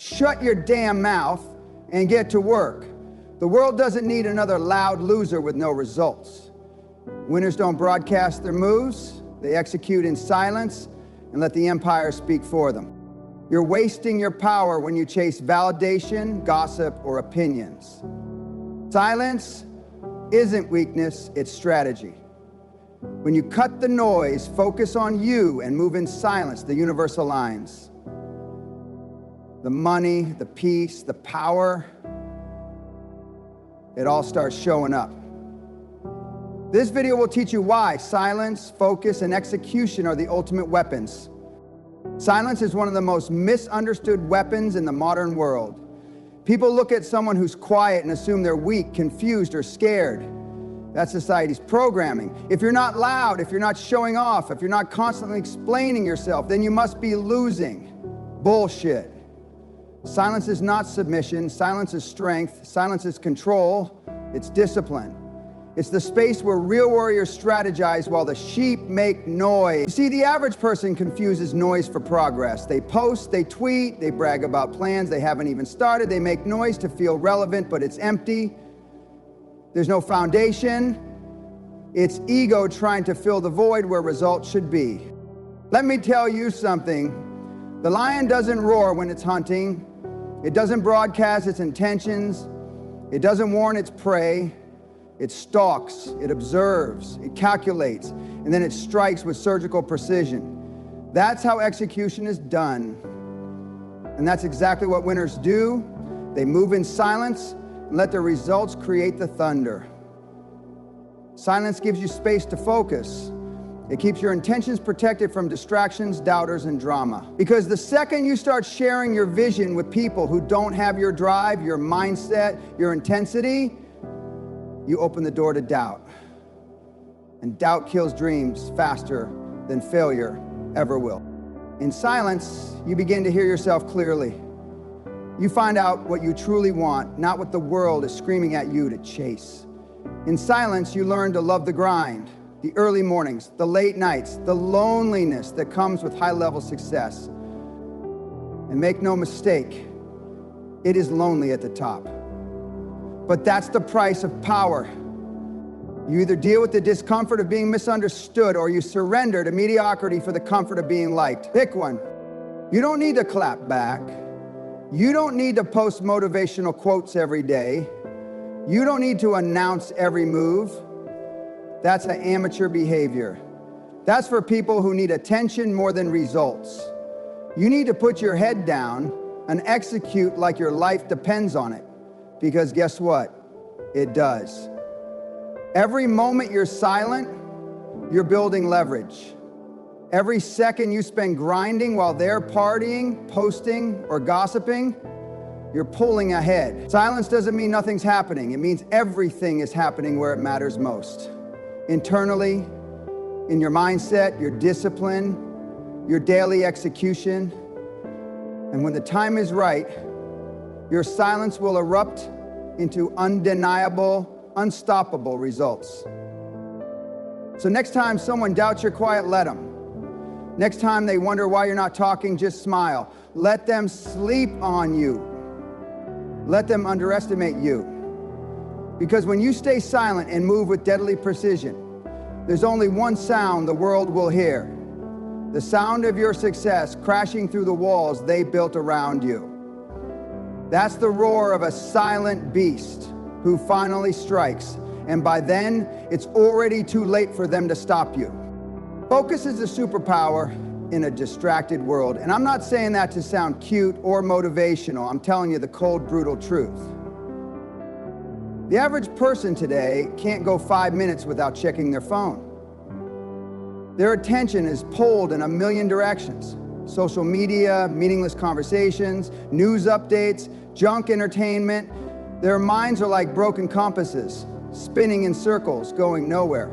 Shut your damn mouth and get to work. The world doesn't need another loud loser with no results. Winners don't broadcast their moves. They execute in silence and let the empire speak for them. You're wasting your power when you chase validation, gossip, or opinions. Silence isn't weakness, it's strategy. When you cut the noise, focus on you, and move in silence, the universe aligns. The money, the peace, the power, it all starts showing up. This video will teach you why silence, focus, and execution are the ultimate weapons. Silence is one of the most misunderstood weapons in the modern world. People look at someone who's quiet and assume they're weak, confused, or scared. That's society's programming. If you're not loud, if you're not showing off, if you're not constantly explaining yourself, then you must be losing. Bullshit. Silence is not submission. Silence is strength. Silence is control. It's discipline. It's the space where real warriors strategize while the sheep make noise. You see, the average person confuses noise for progress. They post, they tweet, they brag about plans they haven't even started. They make noise to feel relevant, but it's empty. There's no foundation. It's ego trying to fill the void where results should be. Let me tell you something. The lion doesn't roar when it's hunting. It doesn't broadcast its intentions. It doesn't warn its prey. It stalks, it observes, it calculates, and then it strikes with surgical precision. That's how execution is done. And that's exactly what winners do. They move in silence and let the results create the thunder. Silence gives you space to focus. It keeps your intentions protected from distractions, doubters, and drama. Because the second you start sharing your vision with people who don't have your drive, your mindset, your intensity, you open the door to doubt. And doubt kills dreams faster than failure ever will. In silence, you begin to hear yourself clearly. You find out what you truly want, not what the world is screaming at you to chase. In silence, you learn to love the grind, the early mornings, the late nights, the loneliness that comes with high-level success. And make no mistake, it is lonely at the top. But that's the price of power. You either deal with the discomfort of being misunderstood or you surrender to mediocrity for the comfort of being liked. Pick one. You don't need to clap back. You don't need to post motivational quotes every day. You don't need to announce every move. That's an amateur behavior. That's for people who need attention more than results. You need to put your head down and execute like your life depends on it. Because guess what? It does. Every moment you're silent, you're building leverage. Every second you spend grinding while they're partying, posting, or gossiping, you're pulling ahead. Silence doesn't mean nothing's happening. It means everything is happening where it matters most. Internally, in your mindset, your discipline, your daily execution. And when the time is right, your silence will erupt into undeniable, unstoppable results. So next time someone doubts your quiet, let them. Next time they wonder why you're not talking, just smile. Let them sleep on you. Let them underestimate you. Because when you stay silent and move with deadly precision, there's only one sound the world will hear. The sound of your success crashing through the walls they built around you. That's the roar of a silent beast who finally strikes, and by then, it's already too late for them to stop you. Focus is a superpower in a distracted world, and I'm not saying that to sound cute or motivational. I'm telling you the cold, brutal truth. The average person today can't go 5 minutes without checking their phone. Their attention is pulled in a million directions. Social media, meaningless conversations, news updates, junk entertainment. Their minds are like broken compasses, spinning in circles, going nowhere.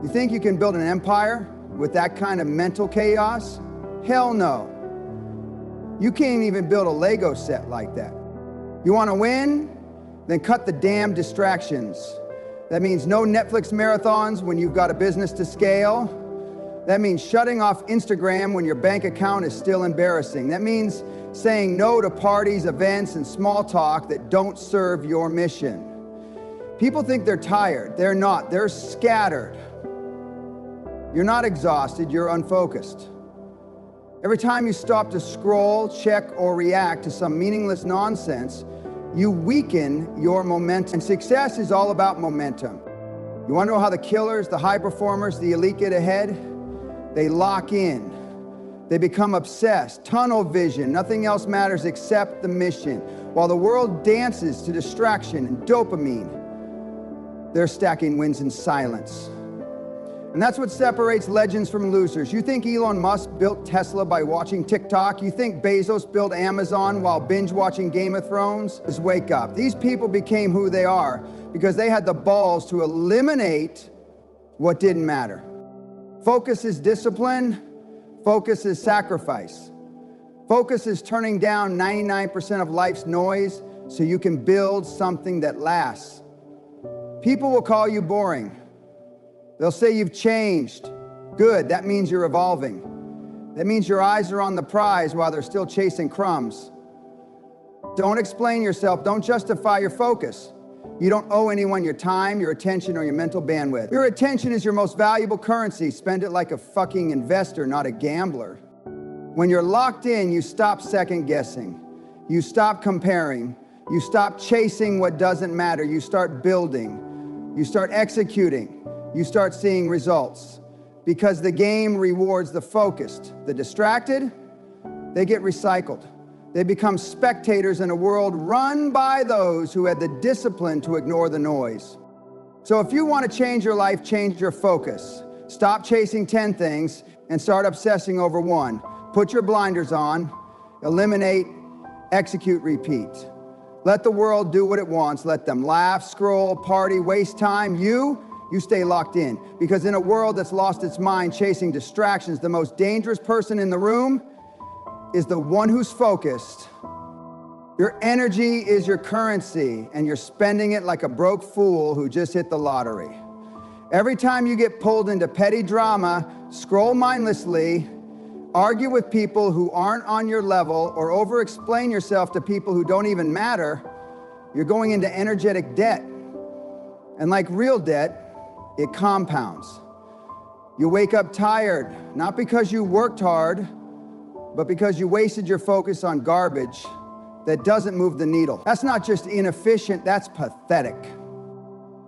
You think you can build an empire with that kind of mental chaos? Hell no. You can't even build a Lego set like that. You want to win? Then cut the damn distractions. That means no Netflix marathons when you've got a business to scale. That means shutting off Instagram when your bank account is still embarrassing. That means saying no to parties, events, and small talk that don't serve your mission. People think they're tired. They're not. They're scattered. You're not exhausted. You're unfocused. Every time you stop to scroll, check, or react to some meaningless nonsense, you weaken your momentum. And success is all about momentum. You want to know how the killers, the high performers, the elite get ahead? They lock in. They become obsessed, tunnel vision. Nothing else matters except the mission. While the world dances to distraction and dopamine, they're stacking wins in silence. And that's what separates legends from losers. You think Elon Musk built Tesla by watching TikTok? You think Bezos built Amazon while binge watching Game of Thrones? Just wake up. These people became who they are because they had the balls to eliminate what didn't matter. Focus is discipline. Focus is sacrifice. Focus is turning down 99% of life's noise so you can build something that lasts. People will call you boring. They'll say you've changed. Good, that means you're evolving. That means your eyes are on the prize while they're still chasing crumbs. Don't explain yourself, don't justify your focus. You don't owe anyone your time, your attention, or your mental bandwidth. Your attention is your most valuable currency. Spend it like a fucking investor, not a gambler. When you're locked in, you stop second guessing. You stop comparing. You stop chasing what doesn't matter. You start building. You start executing. You start seeing results. Because the game rewards the focused. The distracted, they get recycled. They become spectators in a world run by those who had the discipline to ignore the noise. So if you want to change your life, change your focus. Stop chasing 10 things and start obsessing over one. Put your blinders on, eliminate, execute, repeat. Let the world do what it wants. Let them laugh, scroll, party, waste time. You stay locked in. Because in a world that's lost its mind chasing distractions, the most dangerous person in the room is the one who's focused. Your energy is your currency, and you're spending it like a broke fool who just hit the lottery. Every time you get pulled into petty drama, scroll mindlessly, argue with people who aren't on your level, or over-explain yourself to people who don't even matter, you're going into energetic debt. And like real debt, it compounds. You wake up tired, not because you worked hard, but because you wasted your focus on garbage that doesn't move the needle. That's not just inefficient, that's pathetic.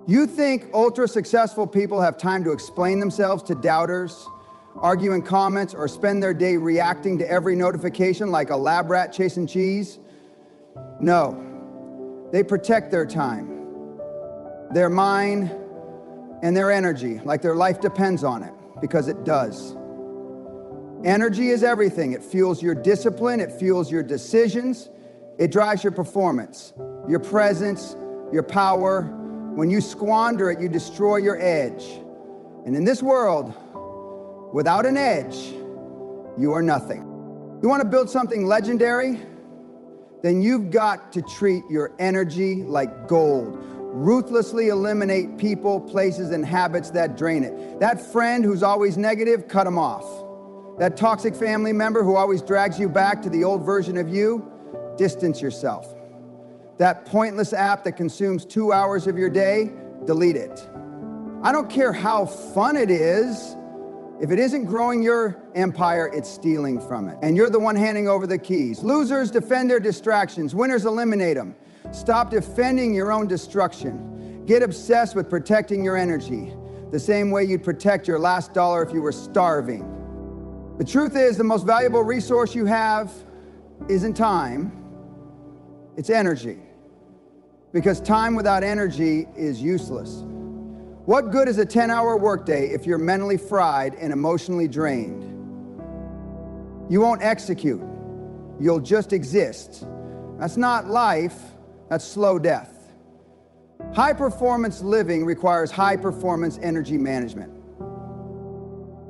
You think ultra-successful people have time to explain themselves to doubters, argue in comments, or spend their day reacting to every notification like a lab rat chasing cheese? No, they protect their time, their mind, and their energy like their life depends on it, because it does. Energy is everything. It fuels your discipline, it fuels your decisions, it drives your performance, your presence, your power. When you squander it, you destroy your edge. And in this world, without an edge, you are nothing. You want to build something legendary? Then you've got to treat your energy like gold. Ruthlessly eliminate people, places, and habits that drain it. That friend who's always negative, cut them off. That toxic family member who always drags you back to the old version of you, distance yourself. That pointless app that consumes 2 hours of your day, delete it. I don't care how fun it is. If it isn't growing your empire, it's stealing from it. And you're the one handing over the keys. Losers defend their distractions. Winners eliminate them. Stop defending your own destruction. Get obsessed with protecting your energy, the same way you'd protect your last dollar if you were starving. The truth is, the most valuable resource you have isn't time, it's energy. Because time without energy is useless. What good is a 10-hour workday if you're mentally fried and emotionally drained? You won't execute. You'll just exist. That's not life, that's slow death. High-performance living requires high-performance energy management.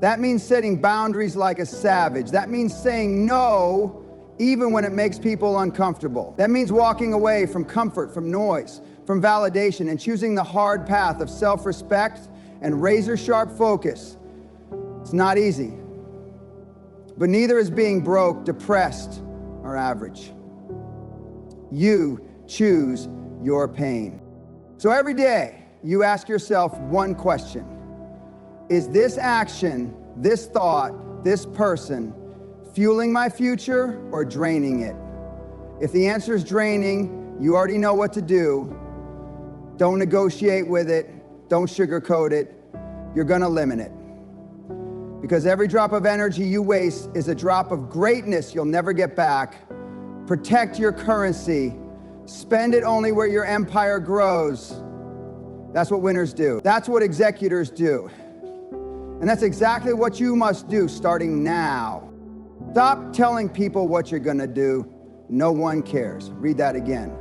That means setting boundaries like a savage. That means saying no even when it makes people uncomfortable. That means walking away from comfort, from noise, from validation, and choosing the hard path of self-respect and razor-sharp focus. It's not easy, but neither is being broke, depressed, or average. You choose your pain. So every day, you ask yourself one question. Is this action, this thought, this person fueling my future or draining it? If the answer is draining, you already know what to do. Don't negotiate with it. Don't sugarcoat it. You're going to limit it. Because every drop of energy you waste is a drop of greatness you'll never get back. Protect your currency. Spend it only where your empire grows. That's what winners do. That's what executors do. And that's exactly what you must do starting now. Stop telling people what you're gonna do. No one cares. Read that again.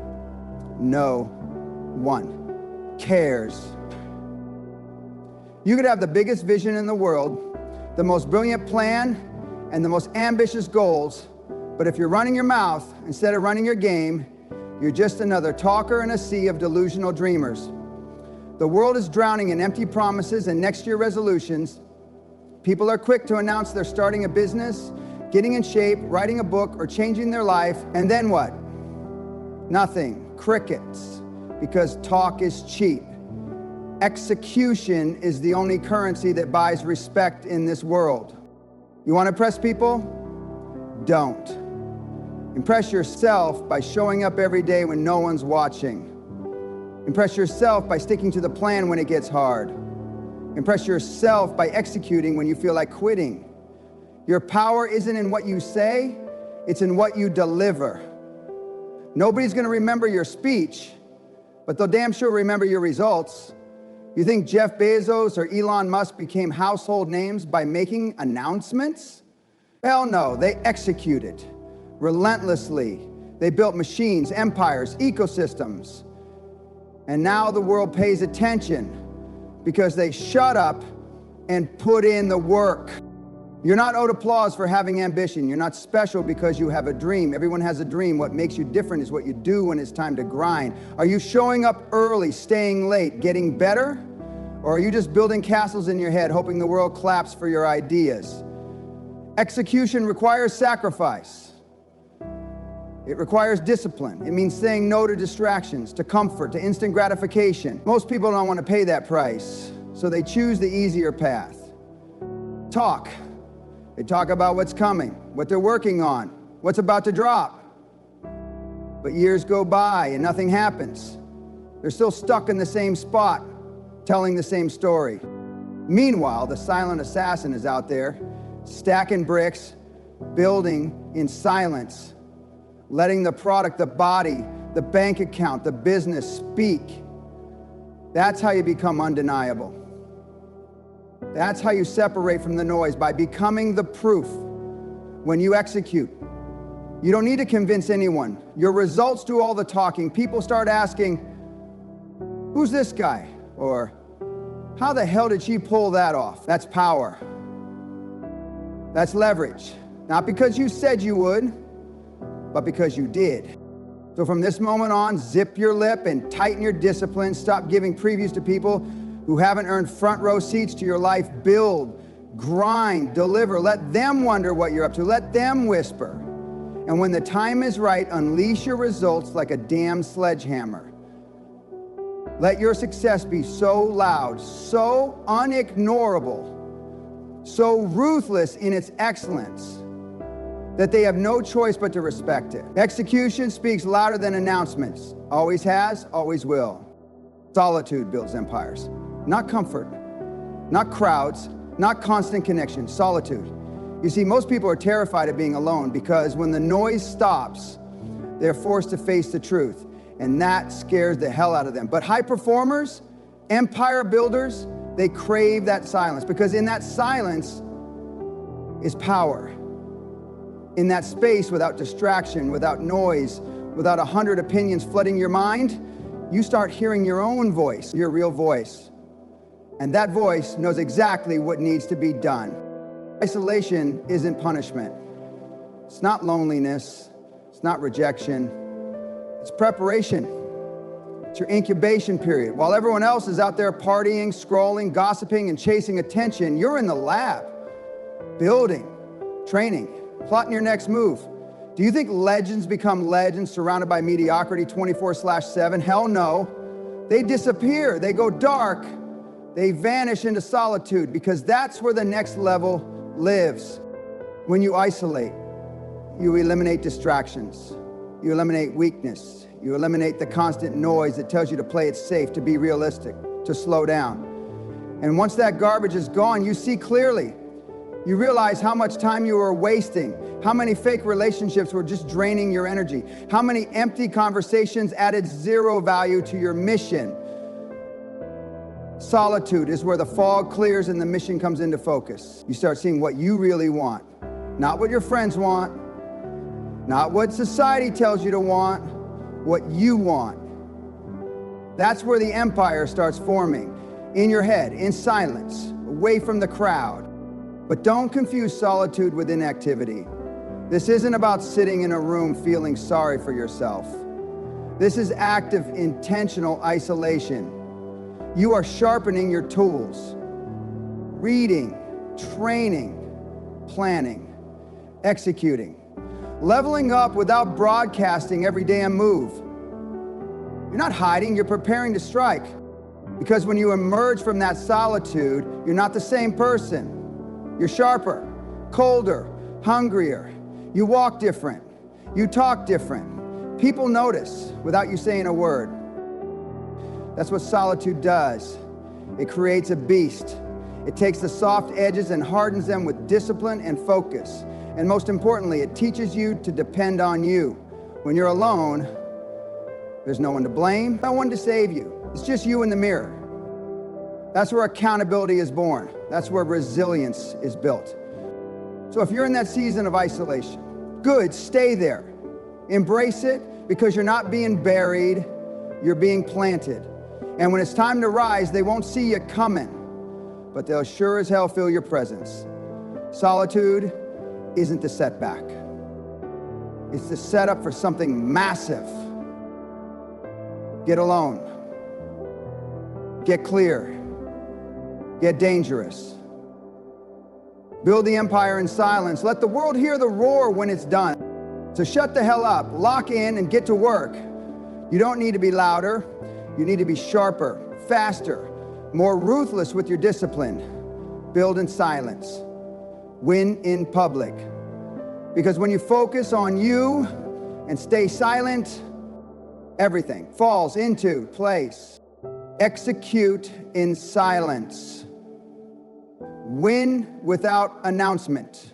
No one cares. You could have the biggest vision in the world, the most brilliant plan, and the most ambitious goals, but if you're running your mouth instead of running your game, you're just another talker in a sea of delusional dreamers. The world is drowning in empty promises and next year resolutions. People are quick to announce they're starting a business, getting in shape, writing a book, or changing their life, and then what? Nothing. Crickets. Because talk is cheap. Execution is the only currency that buys respect in this world. You want to impress people? Don't. Impress yourself by showing up every day when no one's watching. Impress yourself by sticking to the plan when it gets hard. Impress yourself by executing when you feel like quitting. Your power isn't in what you say, it's in what you deliver. Nobody's going to remember your speech, but they'll damn sure remember your results. You think Jeff Bezos or Elon Musk became household names by making announcements? Hell no, they executed relentlessly. They built machines, empires, ecosystems. And now the world pays attention because they shut up and put in the work. You're not owed applause for having ambition. You're not special because you have a dream. Everyone has a dream. What makes you different is what you do when it's time to grind. Are you showing up early, staying late, getting better? Or are you just building castles in your head, hoping the world claps for your ideas? Execution requires sacrifice. It requires discipline. It means saying no to distractions, to comfort, to instant gratification. Most people don't want to pay that price, so they choose the easier path. Talk. They talk about what's coming, what they're working on, what's about to drop. But years go by and nothing happens. They're still stuck in the same spot, telling the same story. Meanwhile, the silent assassin is out there, stacking bricks, building in silence, letting the product, the body, the bank account, the business speak. That's how you become undeniable. That's how you separate from the noise, by becoming the proof. When you execute, you don't need to convince anyone. Your results do all the talking. People start asking, who's this guy? Or, how the hell did she pull that off? That's power. That's leverage. Not because you said you would, but because you did. So from this moment on, zip your lip and tighten your discipline. Stop giving previews to people who haven't earned front row seats to your life. Build, grind, deliver. Let them wonder what you're up to. Let them whisper. And when the time is right, unleash your results like a damn sledgehammer. Let your success be so loud, so unignorable, so ruthless in its excellence, that they have no choice but to respect it. Execution speaks louder than announcements. Always has, always will. Solitude builds empires. Not comfort, not crowds, not constant connection. Solitude. You see, most people are terrified of being alone because when the noise stops, they're forced to face the truth, and that scares the hell out of them. But high performers, empire builders, they crave that silence, because in that silence is power. In that space, without distraction, without noise, without 100 opinions flooding your mind, you start hearing your own voice, your real voice. And that voice knows exactly what needs to be done. Isolation isn't punishment. It's not loneliness. It's not rejection. It's preparation. It's your incubation period. While everyone else is out there partying, scrolling, gossiping, and chasing attention, you're in the lab, building, training, plotting your next move. Do you think legends become legends surrounded by mediocrity 24/7? Hell no. They disappear, they go dark, they vanish into solitude, because that's where the next level lives. When you isolate, you eliminate distractions, you eliminate weakness, you eliminate the constant noise that tells you to play it safe, to be realistic, to slow down. And once that garbage is gone, you see clearly. You realize how much time you were wasting, how many fake relationships were just draining your energy, how many empty conversations added zero value to your mission. Solitude is where the fog clears and the mission comes into focus. You start seeing what you really want, not what your friends want, not what society tells you to want, what you want. That's where the empire starts forming, in your head, in silence, away from the crowd. But don't confuse solitude with inactivity. This isn't about sitting in a room feeling sorry for yourself. This is active, intentional isolation. You are sharpening your tools, reading, training, planning, executing, leveling up without broadcasting every damn move. You're not hiding, you're preparing to strike. Because when you emerge from that solitude, you're not the same person. You're sharper, colder, hungrier. You walk different. You talk different. People notice without you saying a word. That's what solitude does. It creates a beast. It takes the soft edges and hardens them with discipline and focus. And most importantly, it teaches you to depend on you. When you're alone, there's no one to blame, no one to save you. It's just you in the mirror. That's where accountability is born. That's where resilience is built. So if you're in that season of isolation, good, stay there. Embrace it, because you're not being buried, you're being planted. And when it's time to rise, they won't see you coming, but they'll sure as hell feel your presence. Solitude isn't the setback. It's the setup for something massive. Get alone. Get clear. Get dangerous. Build the empire in silence. Let the world hear the roar when it's done. So shut the hell up, lock in, and get to work. You don't need to be louder. You need to be sharper, faster, more ruthless with your discipline. Build in silence. Win in public. Because when you focus on you and stay silent, everything falls into place. Execute in silence. Win without announcement.